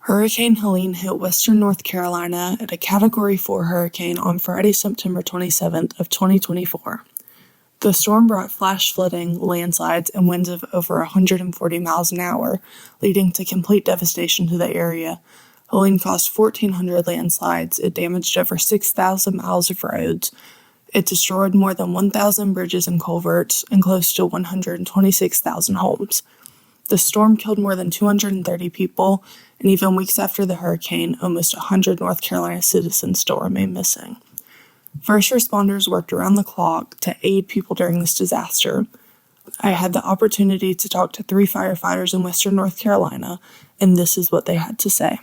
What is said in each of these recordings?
Hurricane Helene hit western North Carolina at a Category 4 hurricane on Friday, September 27th of 2024. The storm brought flash flooding, landslides, and winds of over 140 miles an hour, leading to complete devastation to the area. Helene caused 1,400 landslides, it damaged over 6,000 miles of roads, it destroyed more than 1,000 bridges and culverts, and close to 126,000 homes. The storm killed more than 230 people, and even weeks after the hurricane, almost 100 North Carolina citizens still remain missing. First responders worked around the clock to aid people during this disaster. I had the opportunity to talk to 3 firefighters in western North Carolina, and this is what they had to say.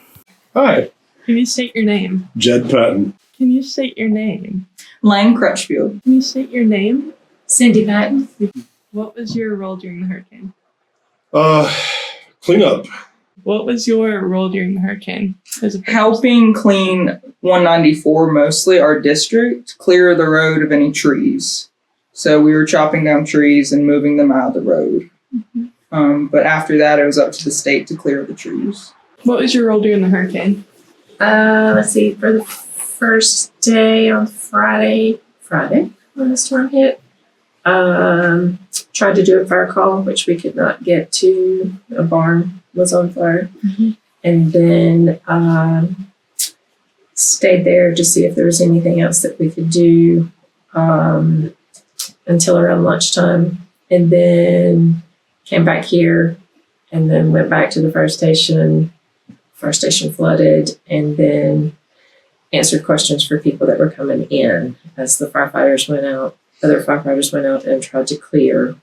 Hi. Can you state your name? Jed Patton. Can you state your name? Lang Crutchfield. Can you state your name? Cindy Patton. What was your role during the hurricane? Clean up. What was your role during the hurricane? Helping clean 194, mostly our district, clear the road of any trees. So we were chopping down trees and moving them out of the road. Mm-hmm. But after that, it was up to the state to clear the trees. What was your role during the hurricane? Let's see, for the first day on Friday when the storm hit, tried to do a fire call, which we could not get to. A barn was on fire. Mm-hmm. And then stayed there to see if there was anything else that we could do until around lunchtime. And then came back here and then went back to the fire station. Fire station flooded, and then answered questions for people that were coming in as the firefighters went out. Other firefighters went out and tried to clear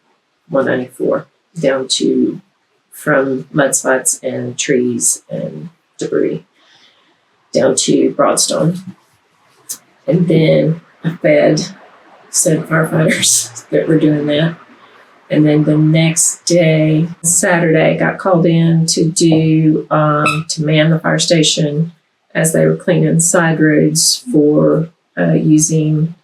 194 down to from mudslides and trees and debris down to Broadstone. And then I fed said firefighters that were doing that. And then the next day, Saturday, got called in to do to man the fire station as they were cleaning side roads for using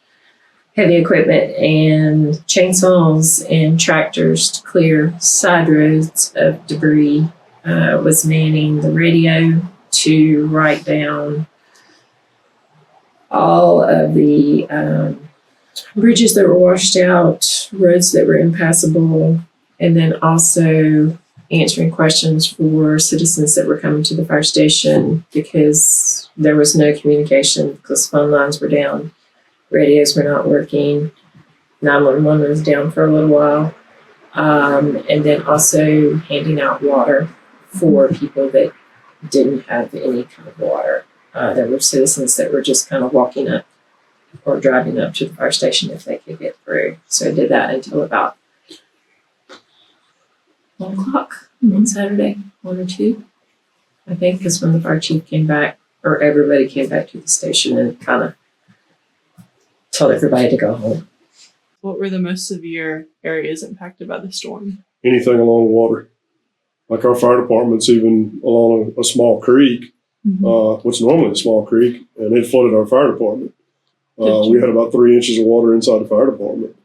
heavy equipment and chainsaws and tractors to clear side roads of debris. Was manning the radio to write down all of the bridges that were washed out, roads that were impassable, and then also answering questions for citizens that were coming to the fire station because there was no communication because phone lines were down, radios were not working, 911 was down for a little while, and then also handing out water for people that didn't have any kind of water. There were citizens that were just kind of walking up or driving up to the fire station if they could get through. So I did that until about 1 o'clock on Saturday, 1 or 2, I think, because when the fire chief came back, or everybody came back to the station and kind of told everybody to go home. What were the most severe areas impacted by the storm? Anything along the water. Like our fire department's even along a small creek, what's normally a small creek, and it flooded our fire department. We had about 3 inches of water inside the fire department.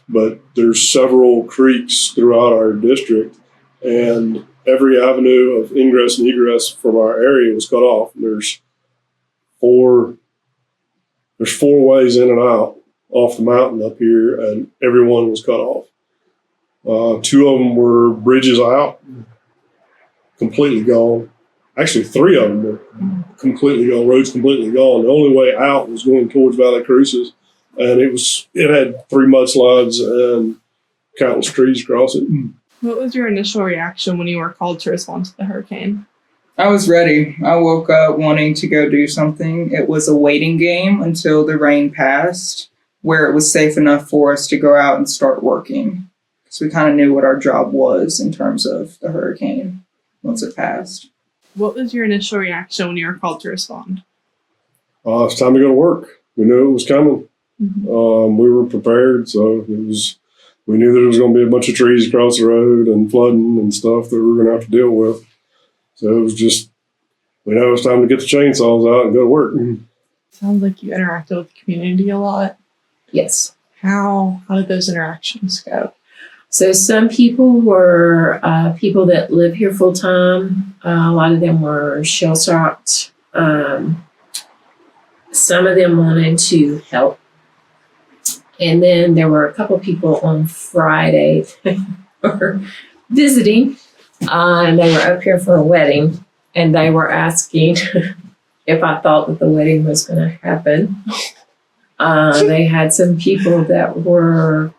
But there's several creeks throughout our district, and every avenue of ingress and egress from our area was cut off. There's four ways in and out off the mountain up here, and every one was cut off. 2 of them were bridges out, completely gone. Actually, 3 of them were completely gone, roads completely gone. The only way out was going towards Valley Cruces, and it had 3 mudslides and countless trees across it. What was your initial reaction when you were called to respond to the hurricane? I was ready. I woke up wanting to go do something. It was a waiting game until the rain passed, where it was safe enough for us to go out and start working. So we kind of knew what our job was in terms of the hurricane once it passed. What was your initial reaction when you were called to respond? It's time to go to work. We knew it was coming. We were prepared, so we knew that it was going to be a bunch of trees across the road and flooding and stuff that we were going to have to deal with. So it was just, we know it's time to get the chainsaws out and go to work. Sounds like you interacted with the community a lot. Yes. How did those interactions go? So some people were people that live here full time. A lot of them were shell shocked. Some of them wanted to help. And then there were a couple people on Friday that were visiting, and they were up here for a wedding, and they were asking if I thought that the wedding was going to happen. They had some people that were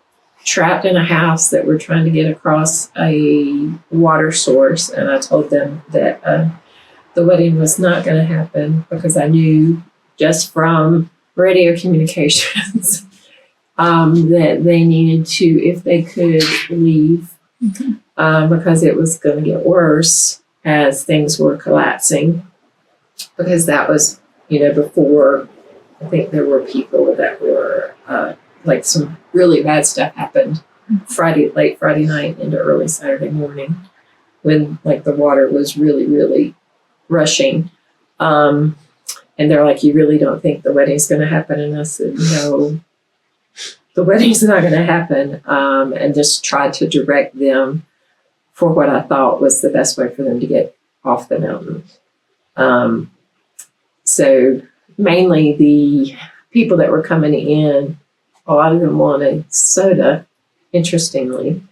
trapped in a house that were trying to get across a water source, and I told them that the wedding was not going to happen because I knew just from radio communications that they needed to, if they could, leave because it was going to get worse as things were collapsing. Because that was, before I think there were people that were like some really bad stuff happened late Friday night into early Saturday morning when like the water was really, really rushing. And they're like, you really don't think the wedding's going to happen? And I said, no, the wedding's not going to happen. And just tried to direct them for what I thought was the best way for them to get off the mountain. So mainly the people that were coming in, a lot of them wanted soda, interestingly.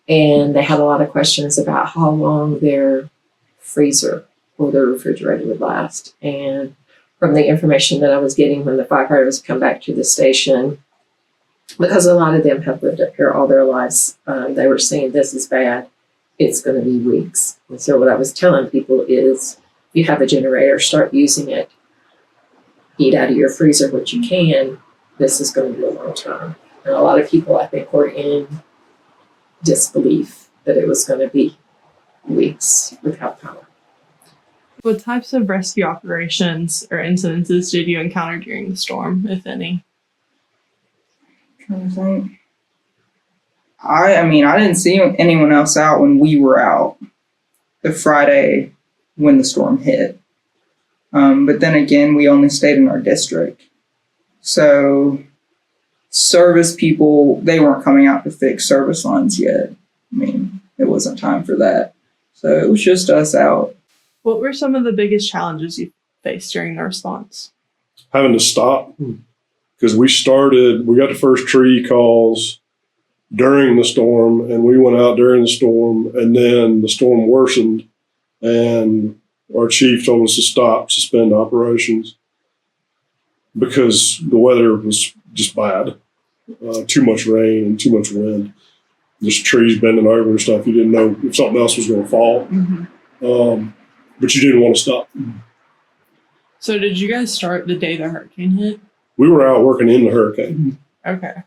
And they had a lot of questions about how long their freezer or their refrigerator would last. And from the information that I was getting when the firefighters come back to the station, because a lot of them have lived up here all their lives, they were saying this is bad. It's going to be weeks. And so what I was telling people is, if you have a generator, start using it. Eat out of your freezer what you can. This is going to be a long time. And a lot of people, I think, were in disbelief that it was going to be weeks without power. What types of rescue operations or incidences did you encounter during the storm, if any? Trying to think. I didn't see anyone else out when we were out the Friday when the storm hit. But then again, we only stayed in our district. So service people, they weren't coming out to fix service lines yet. It wasn't time for that. So it was just us out. What were some of the biggest challenges you faced during the response? Having to stop because we got the first tree calls during the storm, and we went out during the storm, and then the storm worsened, and our chief told us to suspend operations because the weather was just bad. Too much rain and too much wind. Just trees bending over and stuff. You didn't know if something else was going to fall. But you didn't want to stop. So did you guys start the day the hurricane hit? We were out working in the hurricane. Okay.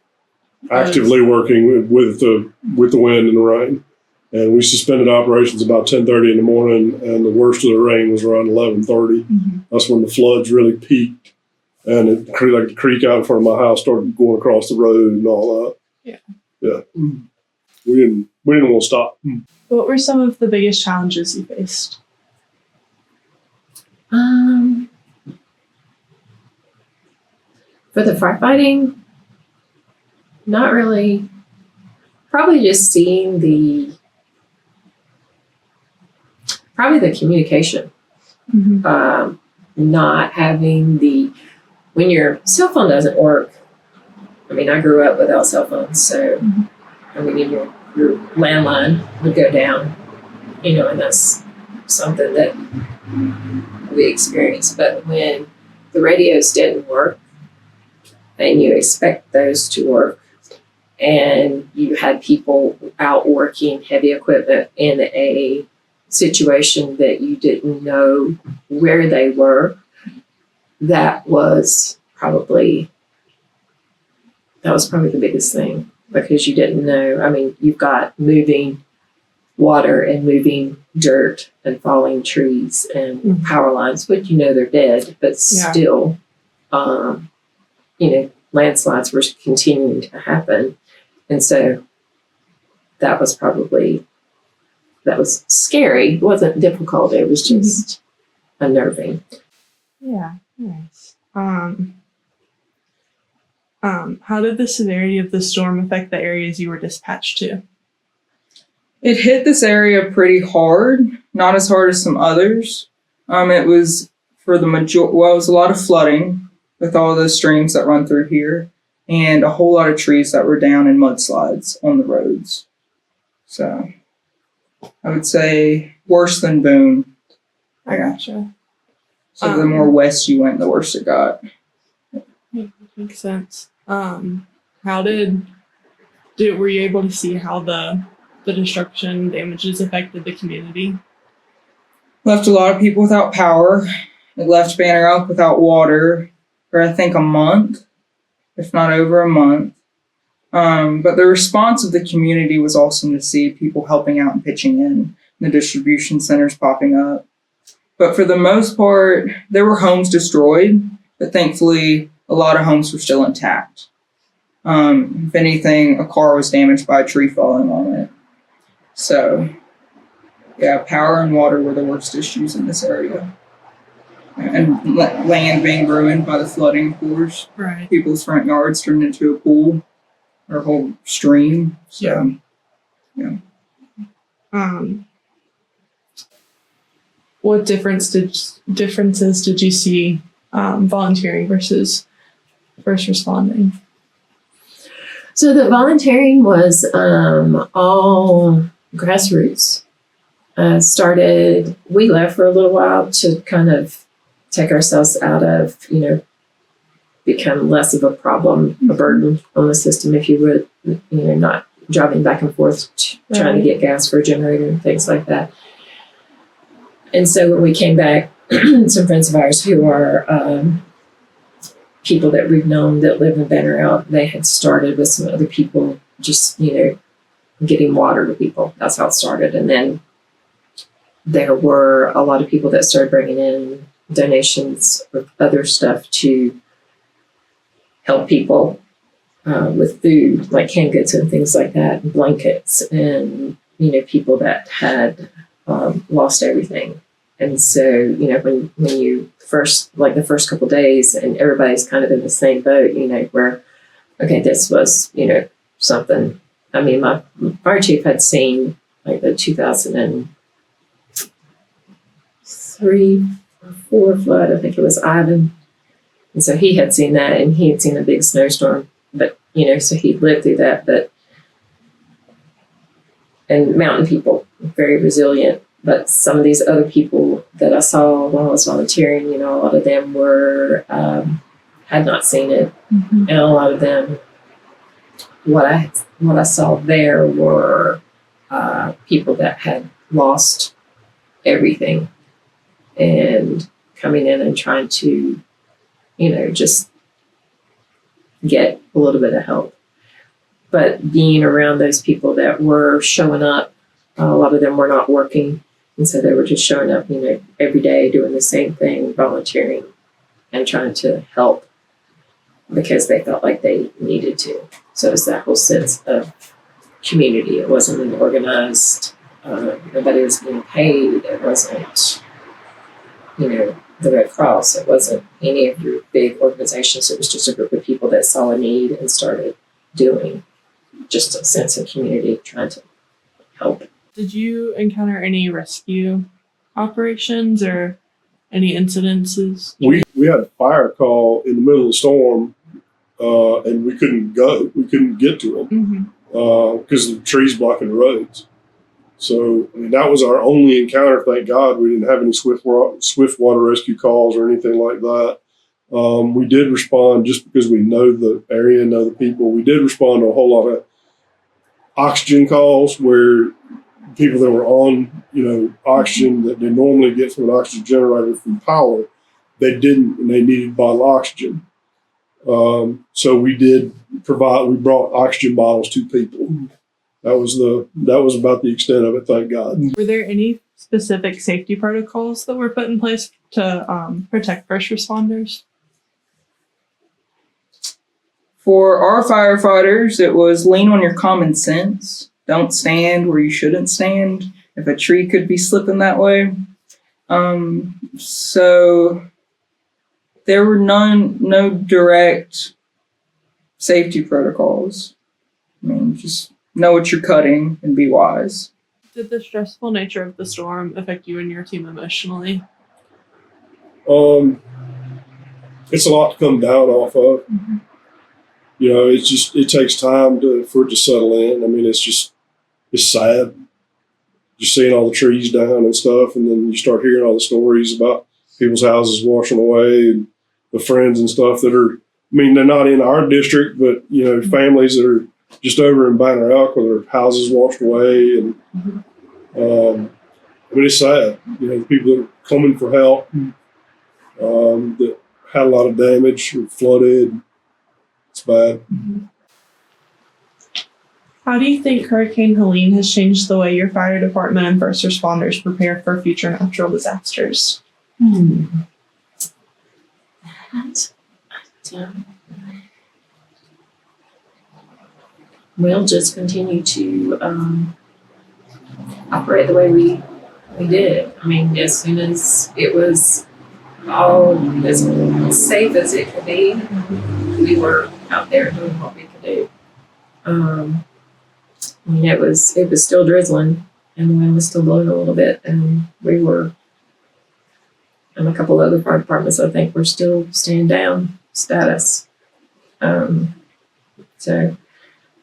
Actively working with the wind and the rain. And we suspended operations about 10:30 in the morning, and the worst of the rain was around 11:30. That's when the floods really peaked, and the creek out in front of my house started going across the road and all that. Yeah. We didn't want to stop. What were some of the biggest challenges you faced? For the firefighting, not really. Probably just seeing the communication. Not having when your cell phone doesn't work. I grew up without cell phones, so your landline would go down, and that's something that we experienced. But when the radios didn't work, and you expect those to work, and you had people out working heavy equipment in a situation that you didn't know where they were, that was probably the biggest thing, because you didn't know. You've got moving water and moving dirt and falling trees and power lines, but they're dead, but still, landslides were continuing to happen. And so that was scary. It wasn't difficult. It was just unnerving. Yeah, nice. How did the severity of the storm affect the areas you were dispatched to? It hit this area pretty hard, not as hard as some others. It was for the it was a lot of flooding with all the streams that run through here, and a whole lot of trees that were down in mudslides on the roads. So I would say worse than Boone. I gotcha. So the more west you went, the worse it got. Makes sense. How were you able to see how the destruction damages affected the community? Left a lot of people without power. It left Banner Elk without water for I think a month, if not over a month. But the response of the community was awesome to see, people helping out and pitching in, the distribution centers popping up. But for the most part, there were homes destroyed, but thankfully a lot of homes were still intact. If anything, a car was damaged by a tree falling on it. So, yeah, power and water were the worst issues in this area. And land being ruined by the flooding, of course. Right. People's front yards turned into a pool or a whole stream. So, yeah. What differences did you see volunteering versus first responding? So the volunteering was all grassroots. We left for a little while to kind of take ourselves out of, become less of a problem, a burden on the system, if you would, not driving back and forth, trying to get gas for a generator and things like that. And so when we came back, some friends of ours who are people that we've known that live in Banner Elk, they had started with some other people, just, getting water to people. That's how it started. And then there were a lot of people that started bringing in donations of other stuff to help people with food, like canned goods and things like that, and blankets, and, people that had lost everything. And so, when you the first couple of days, and everybody's kind of in the same boat, where, okay, this was, something. I mean, my fire chief had seen like the 2003 or 4 flood, I think it was Ivan. And so he had seen that, and he had seen a big snowstorm, but, so he lived through that, and mountain people, very resilient. But some of these other people that I saw while I was volunteering, a lot of them were, had not seen it. Mm-hmm. And a lot of them, what I saw there were people that had lost everything and coming in and trying to, just get a little bit of help. But being around those people that were showing up, a lot of them were not working. And so they were just showing up, every day doing the same thing, volunteering and trying to help because they felt like they needed to. So it's that whole sense of community. It wasn't an organized, nobody was being paid. It wasn't, the Red Cross. It wasn't any of your big organizations. It was just a group of people that saw a need and started doing just a sense of community, trying to help. Did you encounter any rescue operations or any incidences? We had a fire call in the middle of the storm, and we couldn't go. We couldn't get to them because the trees blocking the roads. So that was our only encounter. Thank God we didn't have any swift water rescue calls or anything like that. We did respond just because we know the area, know the people. We did respond to a whole lot of oxygen calls where people that were on, oxygen that they normally get from an oxygen generator from power, they didn't, and they needed bottled oxygen. So we brought oxygen bottles to people. That was about the extent of it, thank God. Were there any specific safety protocols that were put in place to protect first responders? For our firefighters, it was lean on your common sense. Don't stand where you shouldn't stand. If a tree could be slipping that way. So there were no direct safety protocols. I mean, just know what you're cutting and be wise. Did the stressful nature of the storm affect you and your team emotionally? It's a lot to come down off of. You know, it takes time for it to settle in. I mean, it's sad just seeing all the trees down and stuff, and then you start hearing all the stories about people's houses washing away and the friends and stuff that are. I mean, they're not in our district, but you know, families that are just over in Banner Elk where their houses washed away, and I mean, it's sad. You know, the people that are coming for help that had a lot of damage or flooded. It's bad. How do you think Hurricane Helene has changed the way your fire department and first responders prepare for future natural disasters? We'll just continue to operate the way we did. I mean, as soon as it was all as safe as it could be, we were out there doing what we could do. I mean, it was still drizzling and the wind was still blowing a little bit, and we were, and a couple other fire departments, I think, were still staying down status. So I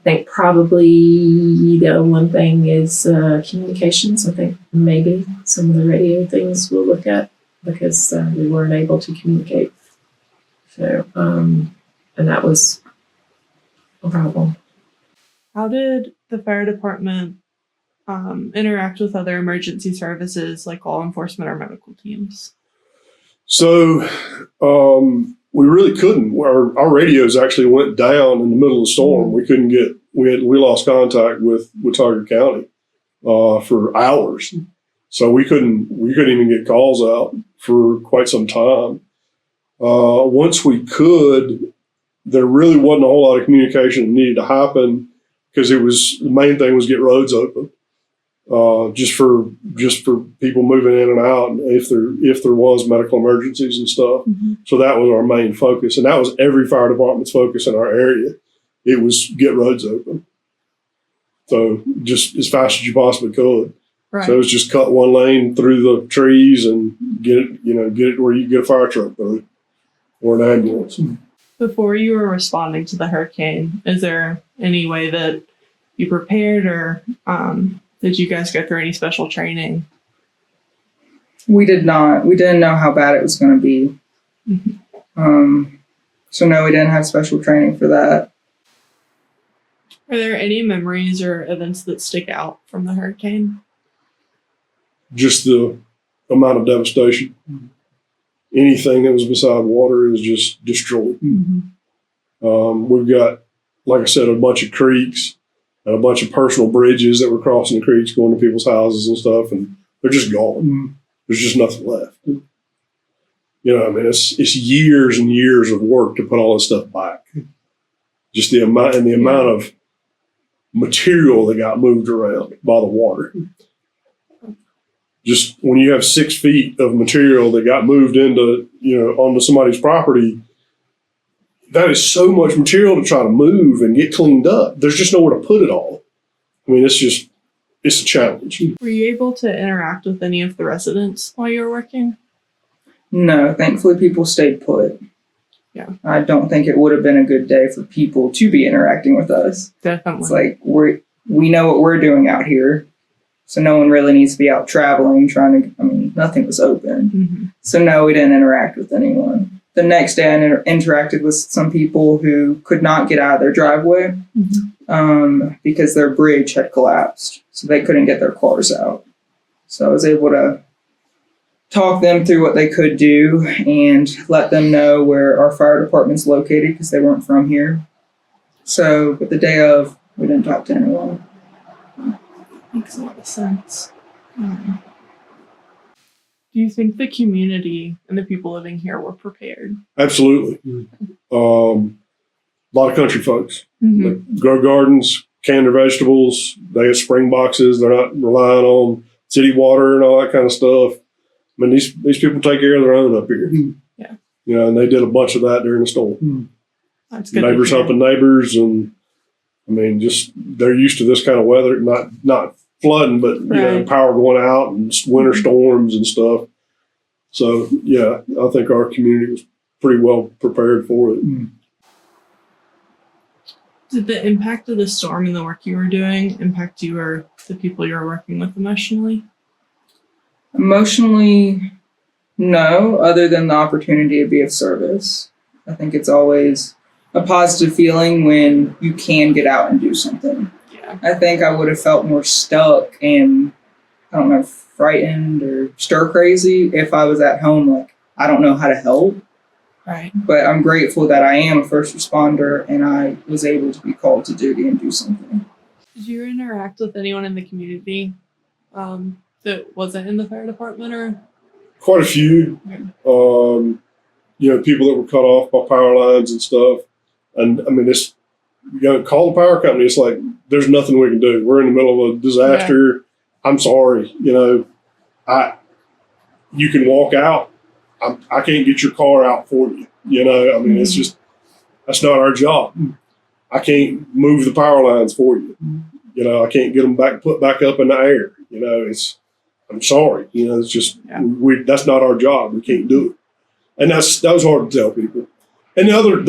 think probably the one thing is communications. I think maybe some of the radio things we'll look at because we weren't able to communicate. So, and that was a problem. How did the fire department interact with other emergency services like law enforcement or medical teams? So we really couldn't. Our radios actually went down in the middle of the storm. We couldn't get. We lost contact with Watauga County for hours. So we couldn't even get calls out for quite some time. Once we could, there really wasn't a whole lot of communication that needed to happen because the main thing was get roads open. Just for people moving in and out, and if there was medical emergencies and stuff. So that was our main focus, and that was every fire department's focus in our area. It was get roads open. So just as fast as you possibly could. Right. So it was just cut one lane through the trees and get it where you can get a fire truck through or an ambulance. Before you were responding to the hurricane, is there any way that you prepared, or did you guys go through any special training? We did not. We didn't know how bad it was going to be. So no, we didn't have special training for that. Are there any memories or events that stick out from the hurricane? Just the amount of devastation. Anything that was beside water is just destroyed. We've got, like I said, a bunch of creeks and a bunch of personal bridges that were crossing the creeks going to people's houses and stuff, and they're just gone. There's just nothing left. You know, I mean, it's years and years of work to put all this stuff back. Just the amount of material that got moved around by the water. Just when you have 6 feet of material that got moved onto somebody's property, that is so much material to try to move and get cleaned up. There's just nowhere to put it all. I mean, it's a challenge. Were you able to interact with any of the residents while you were working? No, thankfully people stayed put. Yeah. I don't think it would have been a good day for people to be interacting with us. Definitely. It's like we know what we're doing out here. So no one really needs to be out traveling, nothing was open. So no, we didn't interact with anyone. The next day I interacted with some people who could not get out of their driveway because their bridge had collapsed. So they couldn't get their cars out. So I was able to talk them through what they could do and let them know where our fire department's located because they weren't from here. So, but the day of, we didn't talk to anyone. Makes a lot of sense. Do you think the community and the people living here were prepared? Absolutely. A lot of country folks. They grow gardens, can their vegetables. They have spring boxes. They're not relying on city water and all that kind of stuff. I mean, these people take care of their own up here. Yeah. You know, and they did a bunch of that during the storm. That's good. Neighbors helping neighbors, and I mean, just they're used to this kind of weather. Not flooding, but Right. power going out and winter storms and stuff. So yeah, I think our community was pretty well prepared for it. Did the impact of the storm and the work you were doing impact you or the people you were working with emotionally? Emotionally, no, other than the opportunity to be of service. I think it's always a positive feeling when you can get out and do something. Yeah. I think I would have felt more stuck and, I don't know, frightened or stir crazy if I was at home, like, I don't know how to help. Right. But I'm grateful that I am a first responder and I was able to be called to duty and do something. Did you interact with anyone in the community that wasn't in the fire department or? Quite a few, people that were cut off by power lines and stuff. And I mean, it's, call the power company. It's like, there's nothing we can do. We're in the middle of a disaster. Yeah. I'm sorry. You can walk out. I can't get your car out for you. It's just, that's not our job. I can't move the power lines for you. I can't get them put back up in the air. I'm sorry. It's just, that's not our job. We can't do it. And that was hard to tell people. And the other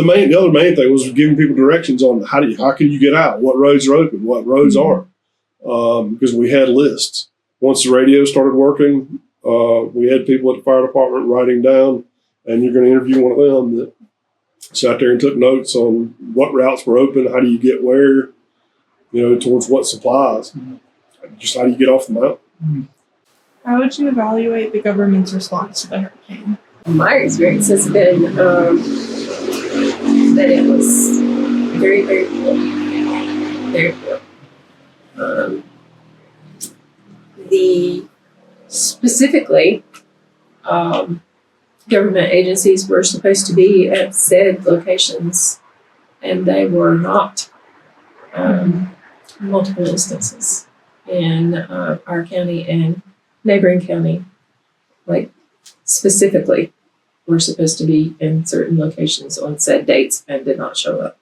main thing was giving people directions on how can you get out? What roads are open? What roads aren't? Because we had lists. Once the radio started working, we had people at the fire department writing down, and you're going to interview one of them that sat there and took notes on what routes were open, how do you get where, towards what supplies, just how do you get off the mountain. How would you evaluate the government's response to the hurricane? My experience has been that it was very, very poor. Very poor. Specifically, government agencies were supposed to be at said locations, and they were not. Multiple instances in our county and neighboring county, like specifically, were supposed to be in certain locations on said dates and did not show up.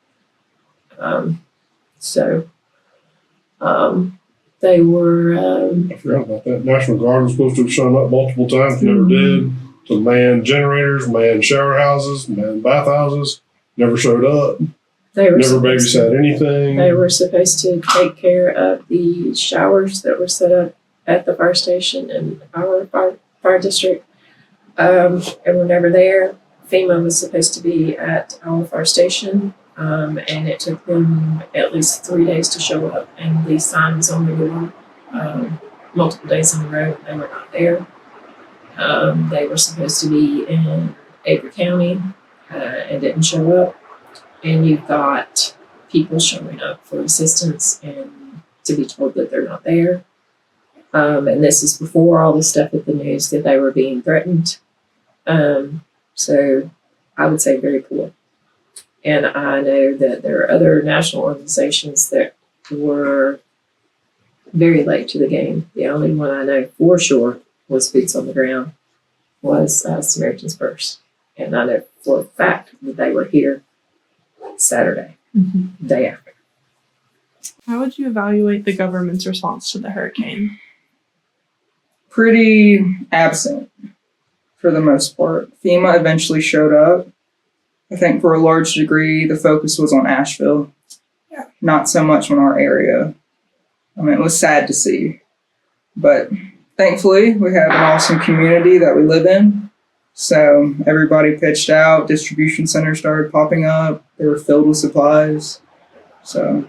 They were. I forgot about that. National Guard was supposed to have shown up multiple times, never did. To man generators, man shower houses, man bathhouses, never showed up. They were never babysat anything. They were supposed to take care of the showers that were set up at the fire station and our fire district, and were never there. FEMA was supposed to be at our fire station, and it took them at least 3 days to show up. And these signs on the door, multiple days in a row, they were not there. They were supposed to be in Avery County and didn't show up. And you've got people showing up for assistance and to be told that they're not there. And this is before all the stuff with the news that they were being threatened. So I would say very poor. And I know that there are other national organizations that were very late to the game. The only one I know for sure was boots on the ground was Samaritan's Purse. And I know for a fact that they were here Saturday, day after. How would you evaluate the government's response to the hurricane? Pretty absent for the most part. FEMA eventually showed up. I think for a large degree, the focus was on Asheville, not so much on our area. I mean, it was sad to see, but thankfully we have an awesome community that we live in. So everybody pitched out, distribution centers started popping up. They were filled with supplies. So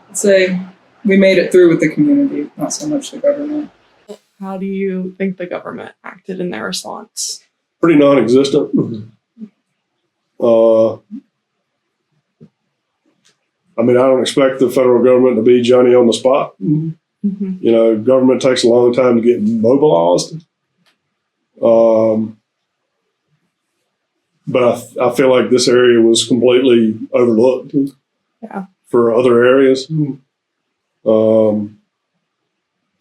I'd say we made it through with the community, not so much the government. How do you think the government acted in their response? Pretty non-existent. I don't expect the federal government to be Johnny on the spot. Government takes a long time to get mobilized. But I feel like this area was completely overlooked for other areas.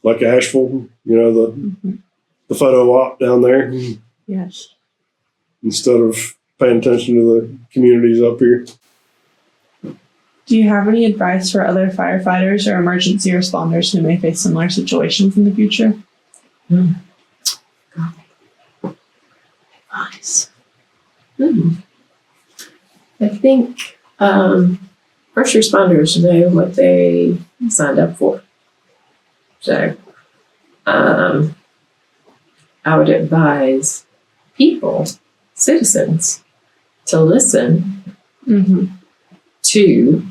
Like Asheville, the photo op down there. Yes. Instead of paying attention to the communities up here. Do you have any advice for other firefighters or emergency responders who may face similar situations in the future? Advice. I think first responders know what they signed up for. So I would advise people, citizens, to listen to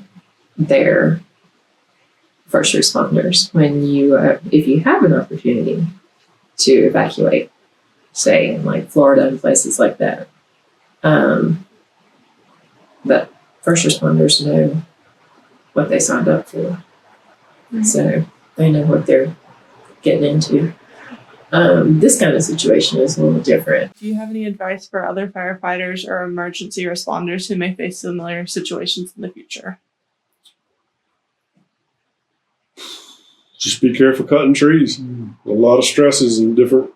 their first responders when you, if you have an opportunity to evacuate, say in like Florida and places like that. But first responders know what they signed up for, so they know what they're getting into. This kind of situation is a little different. Do you have any advice for other firefighters or emergency responders who may face similar situations in the future? Just be careful cutting trees. A lot of stresses in different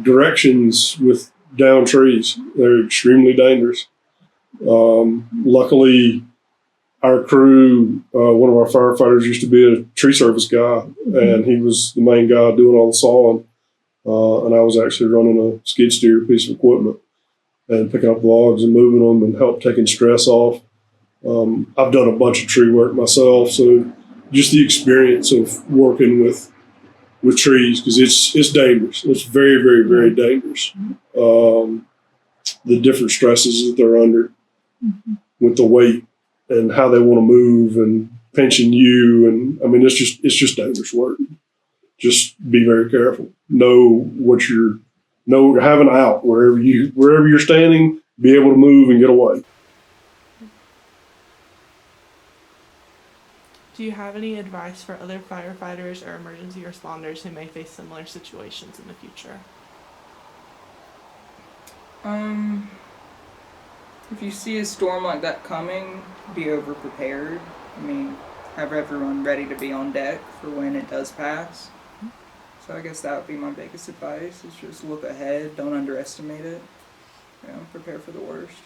directions with down trees. They're extremely dangerous. Luckily, our crew, one of our firefighters used to be a tree service guy, and he was the main guy doing all the sawing. And I was actually running a skid steer piece of equipment and picking up logs and moving them and help taking stress off. I've done a bunch of tree work myself, so just the experience of working with trees, because it's dangerous. It's very, very, very dangerous. The different stresses that they're under with the weight and how they want to move and pinching you, and I mean it's just dangerous work. Just be very careful. Know have an out wherever you're standing. Be able to move and get away. Do you have any advice for other firefighters or emergency responders who may face similar situations in the future? If you see a storm like that coming, be over prepared. I mean, have everyone ready to be on deck for when it does pass. So I guess that would be my biggest advice, is just look ahead, don't underestimate it. Prepare for the worst.